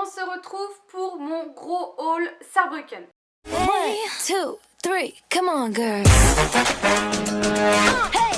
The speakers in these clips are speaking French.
on se retrouve pour mon gros haul Saarbrücken. 1, 2, 3, come on girl.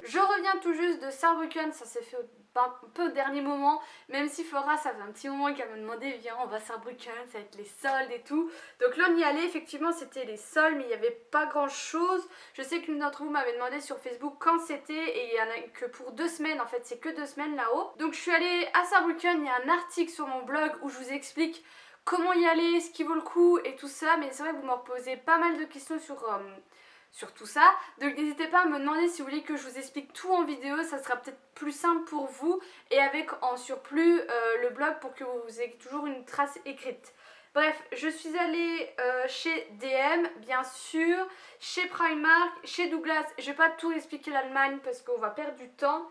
Je reviens tout juste de Saarbrücken, ça s'est fait un peu au dernier moment, même si Flora ça fait un petit moment qu'elle me demandait viens on va à Saarbrücken, ça va être les soldes et tout. Donc là on y allait, effectivement c'était les soldes mais il n'y avait pas grand chose. Je sais qu'une d'entre vous m'avait demandé sur Facebook quand c'était et il y en a que pour 2 semaines, en fait c'est que 2 semaines là-haut. Donc je suis allée à Saarbrücken, il y a un article sur mon blog où je vous explique comment y aller, ce qui vaut le coup et tout ça, mais c'est vrai que vous m'en posez pas mal de questions sur tout ça, donc n'hésitez pas à me demander si vous voulez que je vous explique tout en vidéo, ça sera peut-être plus simple pour vous et avec en surplus le blog pour que vous ayez toujours une trace écrite. Bref, je suis allée chez DM bien sûr, chez Primark, chez Douglas. Je vais pas tout expliquer l'Allemagne parce qu'on va perdre du temps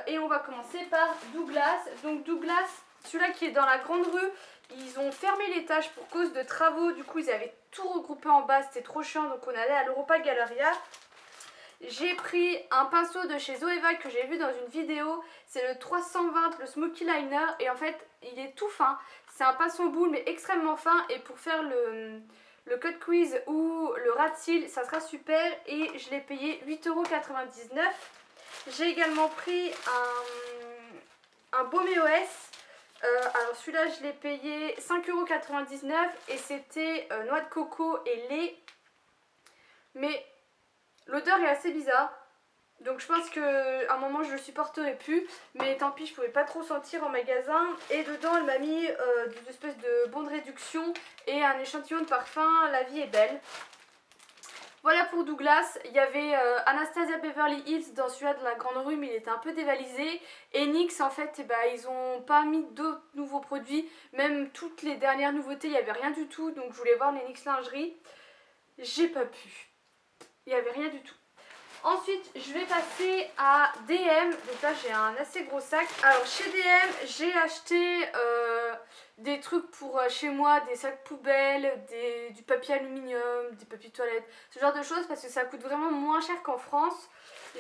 et on va commencer par Douglas. Donc Douglas, celui-là qui est dans la grande rue, ils ont fermé l'étage pour cause de travaux, du coup ils avaient tout regroupé en bas, c'était trop chiant, donc on allait à l'Europa Galleria. J'ai pris un pinceau de chez Zoeva que j'ai vu dans une vidéo, c'est le 320, le Smoky Liner, et en fait il est tout fin, c'est un pinceau boule mais extrêmement fin, et pour faire le cut quiz ou le rat seal, ça sera super, et je l'ai payé 8,99 €. J'ai également pris un baume EOS. Alors celui-là je l'ai payé 5,99 € et c'était noix de coco et lait. Mais l'odeur est assez bizarre. Donc je pense qu'à un moment je le supporterai plus. Mais tant pis, je pouvais pas trop sentir en magasin. Et dedans elle m'a mis des espèces de bons de réduction et un échantillon de parfum. La vie est belle. Voilà pour Douglas, il y avait Anastasia Beverly Hills dans celui-là de la grande rue mais il était un peu dévalisé. Et NYX en fait ils ont pas mis d'autres nouveaux produits, même toutes les dernières nouveautés il n'y avait rien du tout, donc je voulais voir les NYX lingerie. J'ai pas pu, il n'y avait rien du tout. Ensuite je vais passer à DM, donc là j'ai un assez gros sac. Alors chez DM j'ai acheté des trucs pour chez moi, des sacs poubelles, du papier aluminium, des papiers toilettes, ce genre de choses parce que ça coûte vraiment moins cher qu'en France.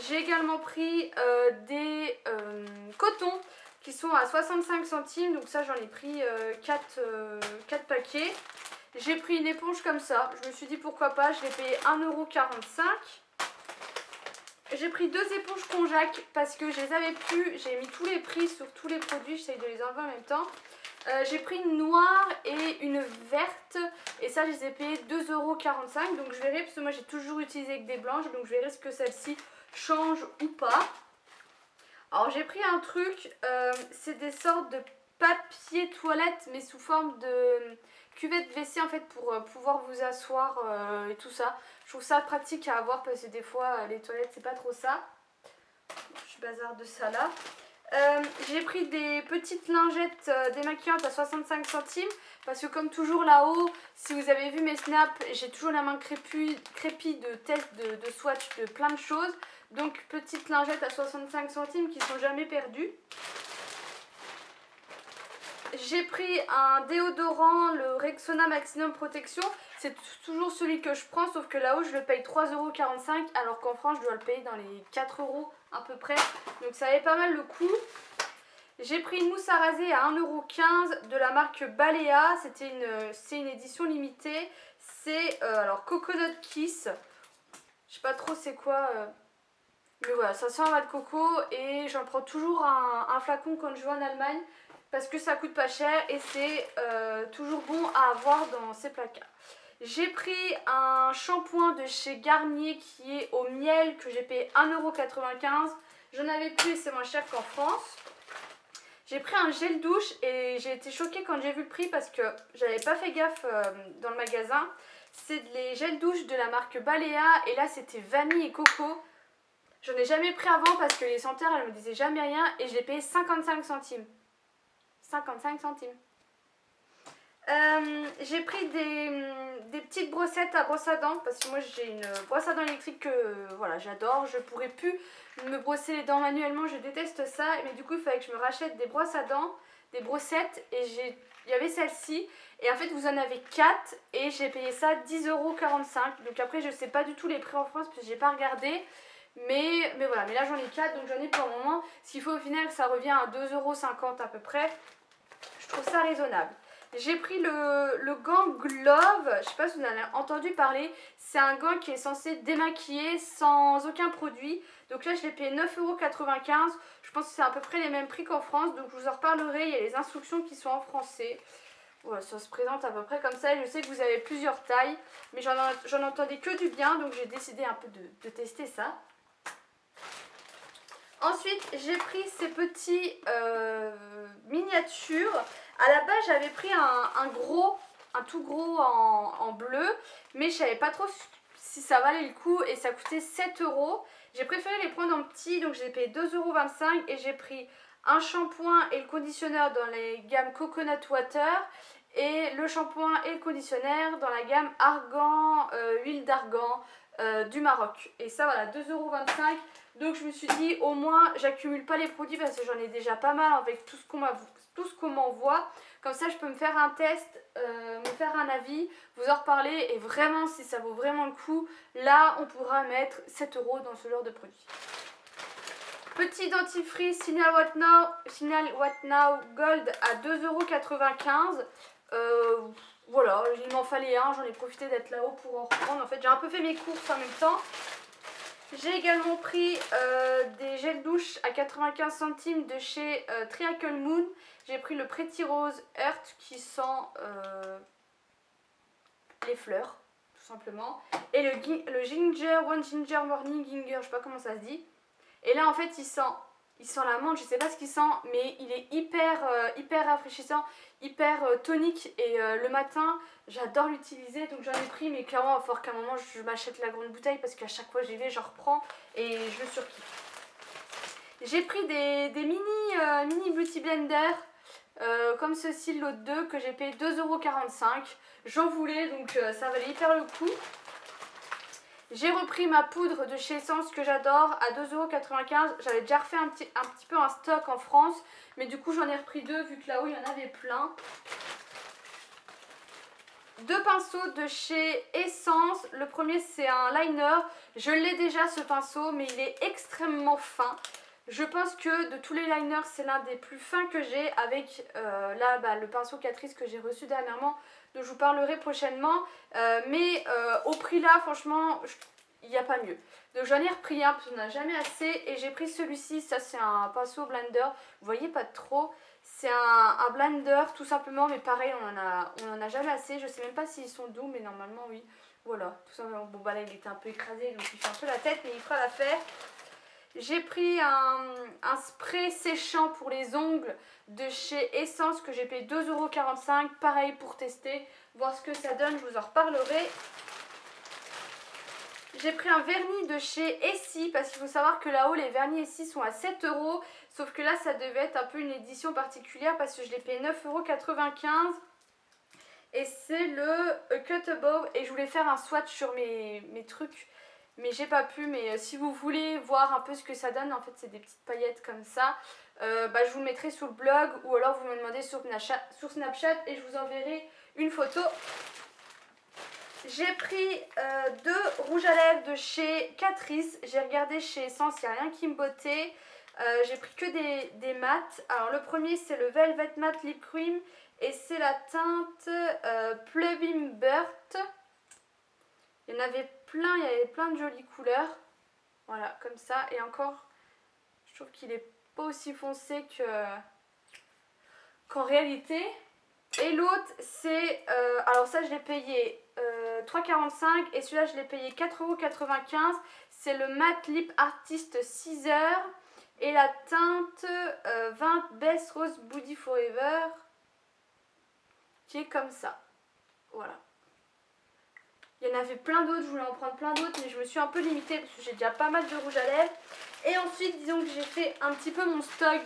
J'ai également pris des cotons qui sont à 65 centimes, donc ça j'en ai pris 4 paquets. J'ai pris une éponge comme ça, je me suis dit pourquoi pas, je l'ai payé 1,45 €. J'ai pris 2 éponges Conjac parce que je les avais plus, j'ai mis tous les prix sur tous les produits, j'essaye de les enlever en même temps. J'ai pris une noire et une verte et ça je les ai payés 2,45 €, donc je verrai parce que moi j'ai toujours utilisé avec des blanches, donc je verrai ce que celle-ci change ou pas. Alors j'ai pris un truc, c'est des sortes de papier toilette mais sous forme de cuvette WC en fait pour pouvoir vous asseoir et tout ça. Je trouve ça pratique à avoir parce que des fois les toilettes c'est pas trop ça. Je bazarde de ça là. J'ai pris des petites lingettes démaquillantes à 65 centimes parce que comme toujours là-haut, si vous avez vu mes snaps, j'ai toujours la main crépie de tests, de swatch, de plein de choses. Donc petites lingettes à 65 centimes qui sont jamais perdues. J'ai pris un déodorant, le Rexona Maximum Protection. C'est toujours celui que je prends, sauf que là-haut je le paye 3,45 € alors qu'en France je dois le payer dans les 4 € à peu près. Donc ça avait pas mal le coup. J'ai pris une mousse à raser à 1,15 € de la marque Balea. C'est une édition limitée. C'est alors Coconut Kiss. Je sais pas trop c'est quoi. Mais voilà, ça sent la noix de coco et j'en prends toujours un flacon quand je vais en Allemagne parce que ça coûte pas cher et c'est toujours bon à avoir dans ces placards. J'ai pris un shampoing de chez Garnier qui est au miel que j'ai payé 1,95 €. J'en avais plus et c'est moins cher qu'en France. J'ai pris un gel douche et j'ai été choquée quand j'ai vu le prix parce que j'avais pas fait gaffe dans le magasin. C'est les gels douche de la marque Balea et là c'était vanille et coco. J'en ai jamais pris avant parce que les senteurs elles me disaient jamais rien et je l'ai payé 55 centimes. 55 centimes. J'ai pris des petites brossettes à brosse à dents parce que moi j'ai une brosse à dents électrique que voilà j'adore. Je pourrais plus me brosser les dents manuellement, je déteste ça. Mais du coup il fallait que je me rachète des brosses à dents, des brossettes et il y avait celle-ci. Et en fait vous en avez 4 et j'ai payé ça 10,45 €. Donc après je sais pas du tout les prix en France parce que j'ai pas regardé. Mais voilà, mais là j'en ai 4 donc j'en ai pour le moment. Ce qu'il faut au final ça revient à 2,50 € à peu près. Je trouve ça raisonnable. J'ai pris le gant Glove, je sais pas si vous en avez entendu parler, c'est un gant qui est censé démaquiller sans aucun produit. Donc là je l'ai payé 9,95 €, je pense que c'est à peu près les mêmes prix qu'en France, donc je vous en reparlerai, il y a les instructions qui sont en français. Voilà, ça se présente à peu près comme ça, et je sais que vous avez plusieurs tailles, mais j'en entendais que du bien, donc j'ai décidé un peu de tester ça. Ensuite, j'ai pris ces petits miniatures. À la base, j'avais pris un tout gros en bleu, mais je savais pas trop si ça valait le coup et ça coûtait 7 €. J'ai préféré les prendre en petit, donc j'ai payé 2,25 € et j'ai pris un shampoing et le conditionneur dans les gammes Coconut Water et le shampoing et le conditionnaire dans la gamme Argan, huile d'argan du Maroc. Et ça, voilà, 2,25 €. Donc je me suis dit, au moins j'accumule pas les produits parce que j'en ai déjà pas mal avec tout ce qu'on m'envoie. Comme ça je peux me faire un test, me faire un avis, vous en reparler, et vraiment si ça vaut vraiment le coup, là on pourra mettre 7 € dans ce genre de produit. Petit dentifrice Signal What Now Gold à 2,95 €. Voilà, il m'en fallait un, j'en ai profité d'être là-haut pour en reprendre. En fait j'ai un peu fait mes courses en même temps. J'ai également pris des gels douche à 95 centimes de chez Triacle Moon. J'ai pris le Pretty Rose Earth qui sent les fleurs, tout simplement. Et le Ginger, One Ginger Morning Ginger, je sais pas comment ça se dit. Et là en fait il sent la menthe, je sais pas ce qu'il sent, mais il est hyper rafraîchissant, hyper tonique, et le matin j'adore l'utiliser, donc j'en ai pris, mais clairement il va falloir qu'à un moment je m'achète la grande bouteille parce qu'à chaque fois j'y vais, j'en reprends et je le surkiffe. J'ai pris des mini beauty blender comme ceci, lot 2, que j'ai payé 2,45 €. J'en voulais, donc ça valait hyper le coup. J'ai repris ma poudre de chez Essence que j'adore à 2,95 €. J'avais déjà refait un petit peu un stock en France, mais du coup j'en ai repris deux vu que là-haut il y en avait plein. Deux pinceaux de chez Essence. Le premier c'est un liner. Je l'ai déjà ce pinceau, mais il est extrêmement fin. Je pense que de tous les liners c'est l'un des plus fins que j'ai, avec là le pinceau Catrice que j'ai reçu dernièrement, dont je vous parlerai prochainement, mais au prix là franchement il n'y a pas mieux. Donc j'en ai repris un parce qu'on n'a jamais assez, et j'ai pris celui-ci. Ça c'est un pinceau blender, vous voyez pas trop, c'est un blender tout simplement, mais pareil on en a jamais assez. Je sais même pas s'ils sont doux, mais normalement oui. Voilà, tout simplement. Bon bah là il était un peu écrasé donc il fait un peu la tête, mais il fera l'affaire. J'ai pris un spray séchant pour les ongles de chez Essence que j'ai payé 2,45 €. Pareil pour tester, voir ce que ça donne, je vous en reparlerai. J'ai pris un vernis de chez Essie, parce qu'il faut savoir que là-haut les vernis Essie sont à 7 €. Sauf que là ça devait être un peu une édition particulière parce que je l'ai payé 9,95 €. Et c'est le Cut Above, et je voulais faire un swatch sur mes trucs, mais j'ai pas pu. Mais si vous voulez voir un peu ce que ça donne, en fait c'est des petites paillettes comme ça, je vous le mettrai sur le blog, ou alors vous me demandez sur Snapchat et je vous enverrai une photo. J'ai pris deux rouges à lèvres de chez Catrice. J'ai regardé chez Essence, il n'y a rien qui me bottait. J'ai pris que des mats. Alors le premier c'est le Velvet Matte Lip Cream, et c'est la teinte Plum Burt. Il y avait plein de jolies couleurs. Voilà, comme ça. Et encore, je trouve qu'il est pas aussi foncé qu'en réalité. Et l'autre c'est, alors ça je l'ai payé 3,45 € et celui-là je l'ai payé 4,95 €. C'est le Matte Lip Artist 6 heures et la teinte 20 Best Rose Body Forever, qui est comme ça. Voilà. Il y en avait plein d'autres, je voulais en prendre plein d'autres, mais je me suis un peu limitée parce que j'ai déjà pas mal de rouge à lèvres. Et ensuite, disons que j'ai fait un petit peu mon stock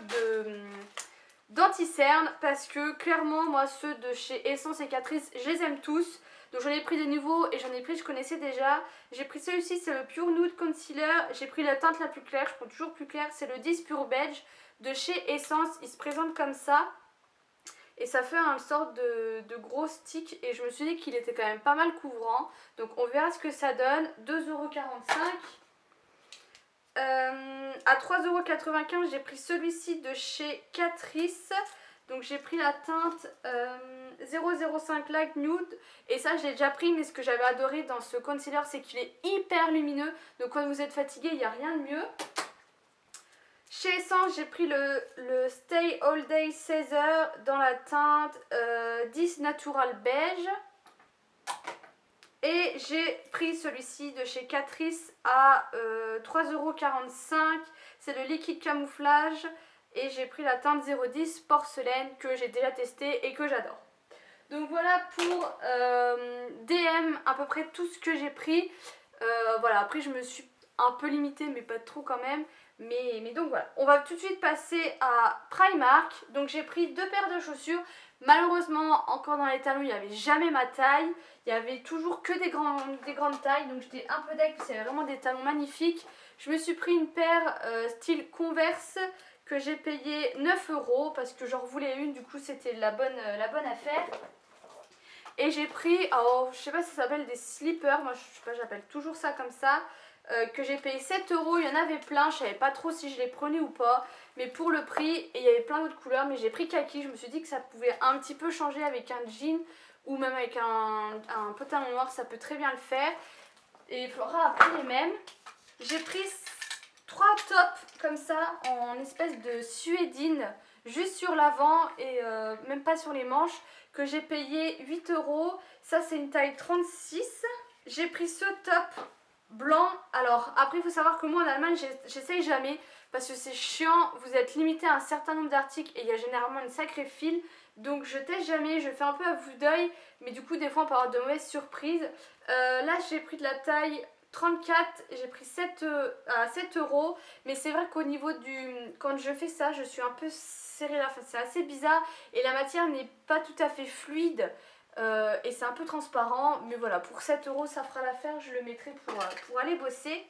d'anti-cernes, parce que clairement, moi, ceux de chez Essence et Catrice, je les aime tous. Donc j'en ai pris des nouveaux et j'en ai pris que je connaissais déjà. J'ai pris celui-ci, c'est le Pure Nude Concealer. J'ai pris la teinte la plus claire, je prends toujours plus clair. C'est le 10 Pure Beige de chez Essence. Il se présente comme ça. Et ça fait une sorte de gros stick, et je me suis dit qu'il était quand même pas mal couvrant. Donc on verra ce que ça donne. 2,45 €. À 3,95 € j'ai pris celui-ci de chez Catrice. Donc j'ai pris la teinte 005 Light Nude. Et ça, je l'ai déjà pris, mais ce que j'avais adoré dans ce concealer, c'est qu'il est hyper lumineux. Donc quand vous êtes fatigué, il n'y a rien de mieux. Chez Essence, j'ai pris le Stay All Day 16 heures dans la teinte 10 Natural Beige. Et j'ai pris celui-ci de chez Catrice à 3,45 €. C'est le liquide camouflage. Et j'ai pris la teinte 010 porcelaine que j'ai déjà testé et que j'adore. Donc voilà pour DM à peu près tout ce que j'ai pris. Voilà, après je me suis un peu limitée mais pas trop quand même. Mais donc voilà, on va tout de suite passer à Primark. Donc j'ai pris 2 paires de chaussures. Malheureusement, encore dans les talons, il n'y avait jamais ma taille. Il y avait toujours que des grandes tailles. Donc j'étais un peu deg parce qu'il y avait vraiment des talons magnifiques. Je me suis pris une paire style Converse que j'ai payé 9 € parce que j'en voulais une. Du coup, c'était la bonne affaire. Et j'ai pris, alors je sais pas si ça s'appelle des slippers. Moi, je sais pas, j'appelle toujours ça comme ça. Que j'ai payé 7 €, il y en avait plein, je savais pas trop si je les prenais ou pas, mais pour le prix, et il y avait plein d'autres couleurs, mais j'ai pris kaki, je me suis dit que ça pouvait un petit peu changer avec un jean ou même avec un pantalon noir, ça peut très bien le faire. Et Flora a pris les mêmes. J'ai pris 3 tops comme ça en espèce de suédine, juste sur l'avant et même pas sur les manches, que j'ai payé 8 €. Ça c'est une taille 36. J'ai pris ce top blanc. Alors après il faut savoir que moi en Allemagne j'essaye jamais parce que c'est chiant, vous êtes limité à un certain nombre d'articles et il y a généralement une sacrée file, donc je teste jamais, je fais un peu à vue d'œil, mais du coup des fois on peut avoir de mauvaises surprises. Là j'ai pris de la taille 34, j'ai pris 7 €, mais c'est vrai qu'au niveau du... quand je fais ça je suis un peu serrée là, c'est assez bizarre et la matière n'est pas tout à fait fluide. Et c'est un peu transparent, mais voilà, pour 7 € ça fera l'affaire, je le mettrai pour aller bosser.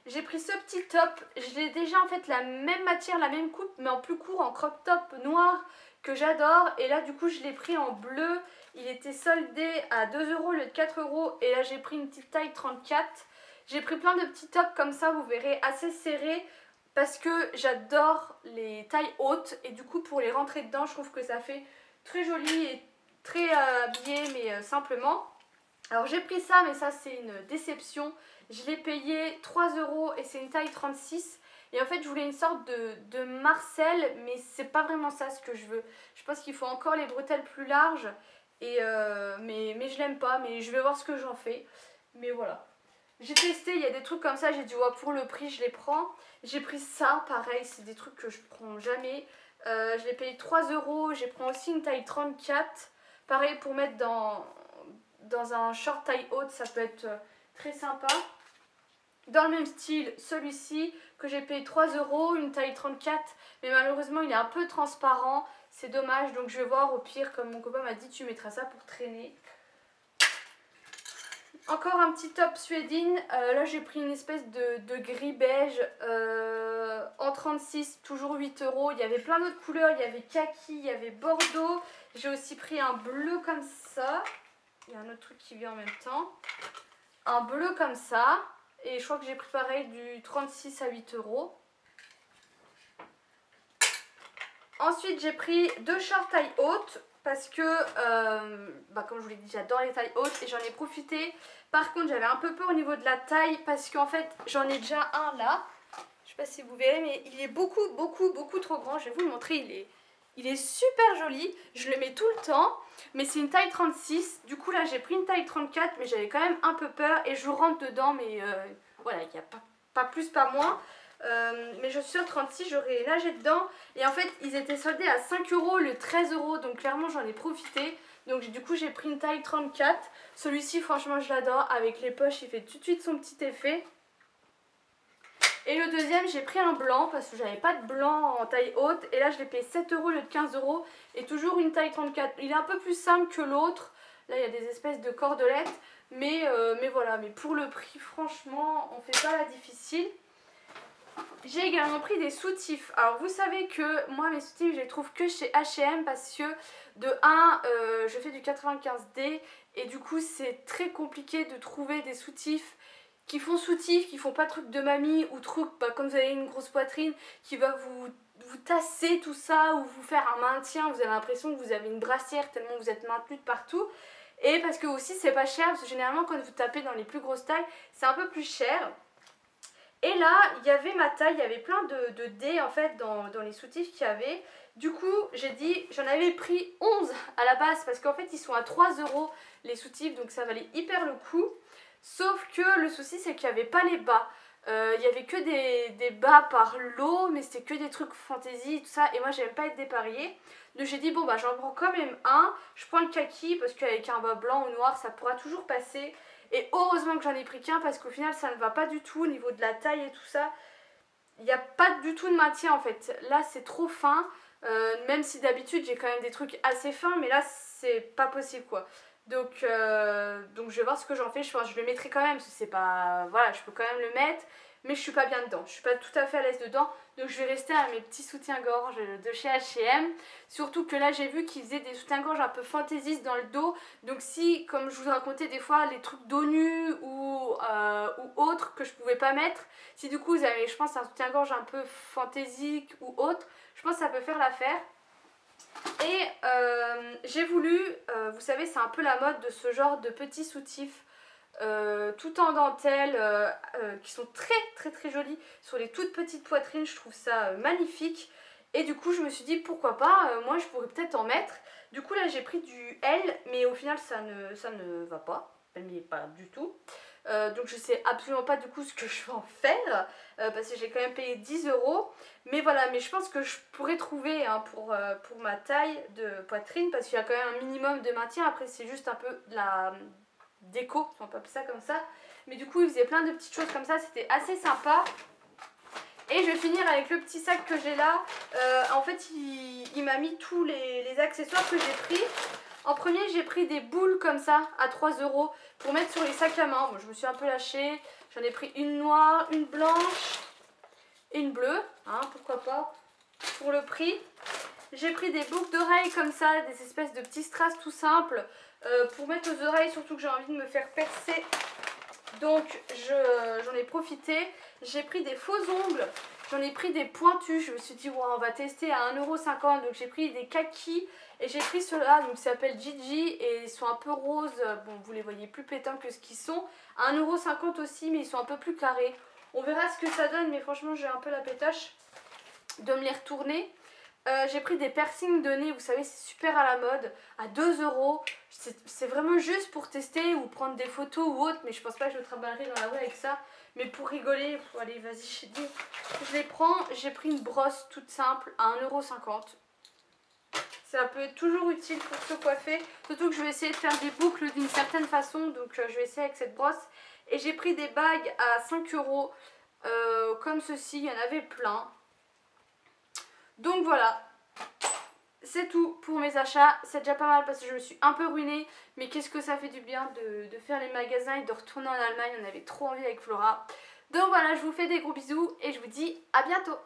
J'ai pris ce petit top, j'ai déjà en fait la même matière, la même coupe, mais en plus court, en crop top noir, que j'adore. Et là du coup je l'ai pris en bleu, il était soldé à 2 € au lieu de 4 €, et là j'ai pris une petite taille 34. J'ai pris plein de petits tops comme ça, vous verrez, assez serrés, parce que j'adore les tailles hautes, et du coup pour les rentrer dedans, je trouve que ça fait très joli et très habillé, mais simplement. Alors j'ai pris ça, mais ça c'est une déception. Je l'ai payé 3 € et c'est une taille 36. Et en fait je voulais une sorte de Marcel, mais c'est pas vraiment ça ce que je veux. Je pense qu'il faut encore les bretelles plus larges. Et mais je l'aime pas, mais je vais voir ce que j'en fais. Mais voilà. J'ai testé, il y a des trucs comme ça, j'ai dit ouais, pour le prix je les prends. J'ai pris ça, pareil, c'est des trucs que je prends jamais. Je l'ai payé 3 €, j'ai pris aussi une taille 34. Pareil pour mettre dans un short taille haute, ça peut être très sympa. Dans le même style, celui-ci que j'ai payé 3 €, une taille 34, mais malheureusement il est un peu transparent, c'est dommage, donc je vais voir, au pire comme mon copain m'a dit tu mettras ça pour traîner. Encore un petit top suédine, là j'ai pris une espèce de gris beige en 36, toujours 8 €. Il y avait plein d'autres couleurs, il y avait kaki, il y avait bordeaux. J'ai aussi pris un bleu comme ça. Il y a un autre truc qui vient en même temps. Un bleu comme ça. Et je crois que j'ai pris pareil du 36 à 8 €. Ensuite j'ai pris 2 shorts taille haute. Parce que, comme je vous l'ai dit, j'adore les tailles hautes et j'en ai profité. Par contre, j'avais un peu peur au niveau de la taille parce qu'en fait, j'en ai déjà un là. Je sais pas si vous verrez, mais il est beaucoup trop grand. Je vais vous le montrer, il est super joli. Je le mets tout le temps, mais c'est une taille 36. Du coup, là, j'ai pris une taille 34, mais j'avais quand même un peu peur et je rentre dedans, mais voilà, il n'y a pas plus, pas moins. Mais je suis sûre 36 j'aurais nagé dedans et en fait ils étaient soldés à 5 € le 13 €, donc clairement j'en ai profité. Donc du coup j'ai pris une taille 34. Celui-ci franchement je l'adore, avec les poches il fait tout de suite son petit effet. Et le deuxième j'ai pris un blanc parce que j'avais pas de blanc en taille haute, et là je l'ai payé 7 € au lieu de 15 € et toujours une taille 34. Il est un peu plus simple que l'autre, là il y a des espèces de cordelettes, mais voilà, mais pour le prix franchement on fait pas la difficile. J'ai également pris des soutifs. Alors vous savez que moi mes soutifs je les trouve que chez H&M parce que de 1 je fais du 95D et du coup c'est très compliqué de trouver des soutifs qui font pas truc de mamie ou truc comme vous avez une grosse poitrine qui va vous tasser tout ça ou vous faire un maintien, vous avez l'impression que vous avez une brassière tellement vous êtes maintenu de partout. Et parce que aussi c'est pas cher, parce que généralement quand vous tapez dans les plus grosses tailles, c'est un peu plus cher. Et là, il y avait ma taille, il y avait plein de dés en fait dans les soutifs qu'il y avait. Du coup, j'ai dit, j'en avais pris 11 à la base parce qu'en fait ils sont à 3 € les soutifs, donc ça valait hyper le coup. Sauf que le souci c'est qu'il n'y avait pas les bas. Il y avait que des bas par lot, mais c'était que des trucs fantasy tout ça, et moi j'aime pas être dépareillée. Donc j'ai dit bon bah j'en prends quand même un, je prends le kaki parce qu'avec un bas blanc ou noir ça pourra toujours passer. Et heureusement que j'en ai pris qu'un parce qu'au final ça ne va pas du tout au niveau de la taille et tout ça. Il n'y a pas du tout de maintien en fait. Là c'est trop fin, même si d'habitude j'ai quand même des trucs assez fins, mais là c'est pas possible quoi. Donc je vais voir ce que j'en fais. Je pense que je le mettrai quand même parce que c'est pas... Voilà, je peux quand même le mettre, mais je suis pas bien dedans. Je suis pas tout à fait à l'aise dedans. Donc je vais rester à mes petits soutiens-gorge de chez H&M. Surtout que là j'ai vu qu'ils faisaient des soutiens-gorge un peu fantaisistes dans le dos. Donc si, comme je vous racontais des fois, les trucs dos nus ou autres que je pouvais pas mettre, si du coup vous avez, je pense, un soutien-gorge un peu fantaisique ou autre, je pense que ça peut faire l'affaire. Et j'ai voulu, vous savez c'est un peu la mode de ce genre de petits soutifs tout en dentelle qui sont très jolis sur les toutes petites poitrines. Je trouve ça magnifique et du coup je me suis dit pourquoi pas, moi je pourrais peut-être en mettre. Du coup là j'ai pris du L mais au final ça ne va pas, elle n'y est pas du tout. Donc je sais absolument pas du coup ce que je vais en faire parce que j'ai quand même payé 10 €. Mais voilà, mais je pense que je pourrais trouver hein, pour ma taille de poitrine parce qu'il y a quand même un minimum de maintien. Après c'est juste un peu de la déco, on peut appeler ça comme ça. Mais du coup il faisait plein de petites choses comme ça, c'était assez sympa. Et je vais finir avec le petit sac que j'ai là. En fait il m'a mis tous les accessoires que j'ai pris. En premier j'ai pris des boules comme ça à 3 € pour mettre sur les sacs à main. Bon, je me suis un peu lâchée. J'en ai pris une noire, une blanche et une bleue. Hein, pourquoi pas pour le prix. J'ai pris des boucles d'oreilles comme ça, des espèces de petits strass tout simples pour mettre aux oreilles, surtout que j'ai envie de me faire percer. Donc j'en ai profité. J'ai pris des faux ongles. J'en ai pris des pointus, je me suis dit wow, on va tester à 1,50 €. Donc j'ai pris des kakis et j'ai pris ceux-là, donc ça s'appelle Gigi et ils sont un peu roses. Bon, vous les voyez plus pétants que ce qu'ils sont. À 1,50 € aussi, mais ils sont un peu plus carrés. On verra ce que ça donne, mais franchement j'ai un peu la pétache de me les retourner. J'ai pris des piercings de nez, vous savez c'est super à la mode, à 2 €. C'est vraiment juste pour tester ou prendre des photos ou autre, mais je pense pas que je travaillerai dans la rue avec ça. Mais pour rigoler, allez vas-y j'ai dit, je les prends. J'ai pris une brosse toute simple à 1,50 €. Ça peut être toujours utile pour se coiffer, surtout que je vais essayer de faire des boucles d'une certaine façon, donc je vais essayer avec cette brosse. Et j'ai pris des bagues à 5 € comme ceci, il y en avait plein. Donc voilà, c'est tout pour mes achats. C'est déjà pas mal parce que je me suis un peu ruinée, mais qu'est-ce que ça fait du bien de faire les magasins et de retourner en Allemagne. On avait trop envie avec Flora. Donc voilà, je vous fais des gros bisous et je vous dis à bientôt.